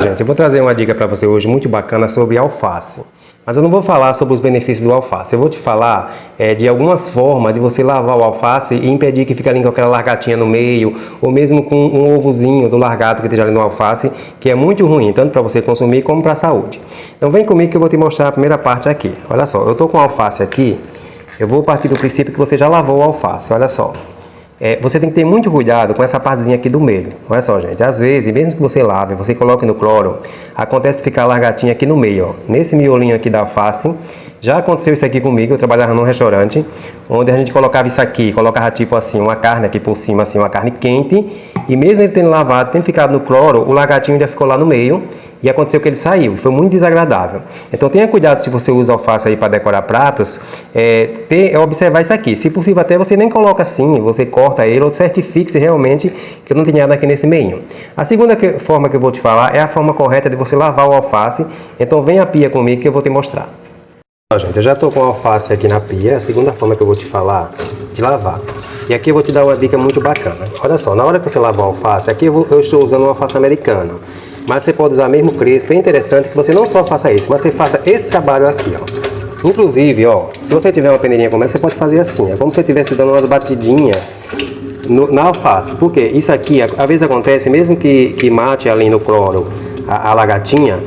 Gente, eu vou trazer uma dica para você hoje muito bacana sobre alface. Mas eu não vou falar sobre os benefícios do alface. Eu vou te falar de algumas formas de você lavar o alface e impedir que fique ali com aquela largatinha no meio, ou mesmo com um ovozinho do largado que esteja ali no alface, que é muito ruim, tanto para você consumir como para a saúde. Então vem comigo que eu vou te mostrar a primeira parte aqui. Olha só, eu estou com o alface aqui, eu vou partir do princípio que você já lavou o alface, olha só. Você tem que ter muito cuidado com essa partezinha aqui do meio. Olha só, gente. Às vezes, mesmo que você lave, você coloque no cloro, acontece ficar largatinha aqui no meio, ó. Nesse miolinho aqui da alface. Já aconteceu isso aqui comigo. Eu trabalhava num restaurante, onde a gente colocava isso aqui, colocava tipo assim, uma carne aqui por cima, assim, uma carne quente. E mesmo ele tendo lavado, tendo ficado no cloro, o largatinho ainda ficou lá no meio. E aconteceu que ele saiu, foi muito desagradável. Então tenha cuidado se você usa alface aí para decorar pratos, observar isso aqui. Se possível até você nem coloca assim, você corta ele ou certifique-se realmente que não tem nada aqui nesse meio. A segunda forma que eu vou te falar é a forma correta de você lavar o alface. Então vem à pia comigo que eu vou te mostrar. Gente, eu já estou com o alface aqui na pia, a segunda forma que eu vou te falar de lavar. E aqui eu vou te dar uma dica muito bacana. Olha só, na hora que você lavar o alface, aqui eu estou usando um alface americano. Mas você pode usar mesmo crespo. É interessante que você não só faça isso, mas você faça esse trabalho aqui, ó. Inclusive, ó, se você tiver uma peneirinha como essa, você pode fazer assim, é como se você estivesse dando umas batidinhas na alface. Porque isso aqui, às vezes acontece, mesmo que mate ali no cloro a lagartinha,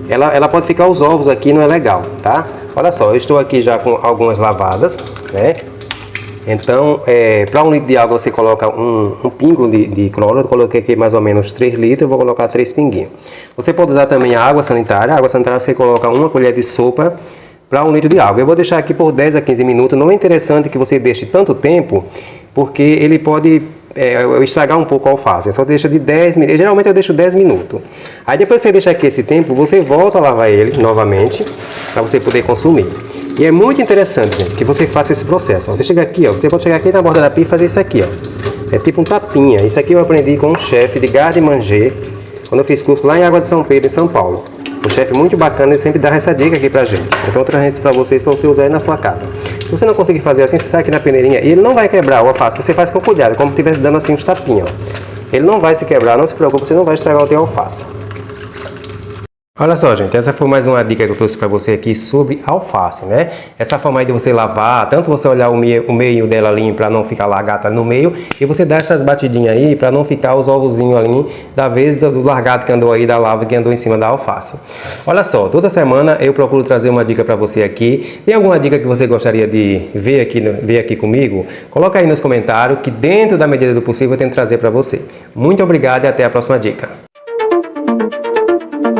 ela pode ficar os ovos aqui, não é legal, tá? Olha só, eu estou aqui já com algumas lavadas, né? Então, para 1 litro de água você coloca um pingo de cloro. Eu coloquei aqui mais ou menos 3 litros, eu vou colocar 3 pinguinhos. Você pode usar também a água sanitária. A água sanitária você coloca 1 colher de sopa para 1 litro de água. Eu vou deixar aqui por 10 a 15 minutos. Não é interessante que você deixe tanto tempo, porque ele pode estragar um pouco a alface. Só deixa de 10 minutos. Geralmente eu deixo 10 minutos. Aí depois que você deixa aqui esse tempo, você volta a lavar ele novamente, para você poder consumir. E é muito interessante, gente, que você faça esse processo. Ó. Você chega aqui, ó, você pode chegar aqui na borda da pia e fazer isso aqui, ó. É tipo um tapinha. Isso aqui eu aprendi com um chefe de Garde-Manger, quando eu fiz curso lá em Água de São Pedro, em São Paulo. Um chefe muito bacana, ele sempre dá essa dica aqui pra gente. Então eu trago isso pra vocês, pra você usar aí na sua casa. Se você não conseguir fazer assim, você sai aqui na peneirinha e ele não vai quebrar o alface. Você faz com cuidado, como se estivesse dando assim uns tapinhos, ó. Ele não vai se quebrar, não se preocupe, você não vai estragar o teu alface. Olha só, gente, essa foi mais uma dica que eu trouxe para você aqui sobre alface, né? Essa forma aí de você lavar, tanto você olhar o meio dela ali para não ficar largada no meio, e você dar essas batidinhas aí para não ficar os ovozinhos ali da vez do largado que andou aí, da lava que andou em cima da alface. Olha só, toda semana eu procuro trazer uma dica para você aqui. Tem alguma dica que você gostaria de ver aqui comigo? Coloca aí nos comentários que dentro da medida do possível eu tento trazer para você. Muito obrigado e até a próxima dica.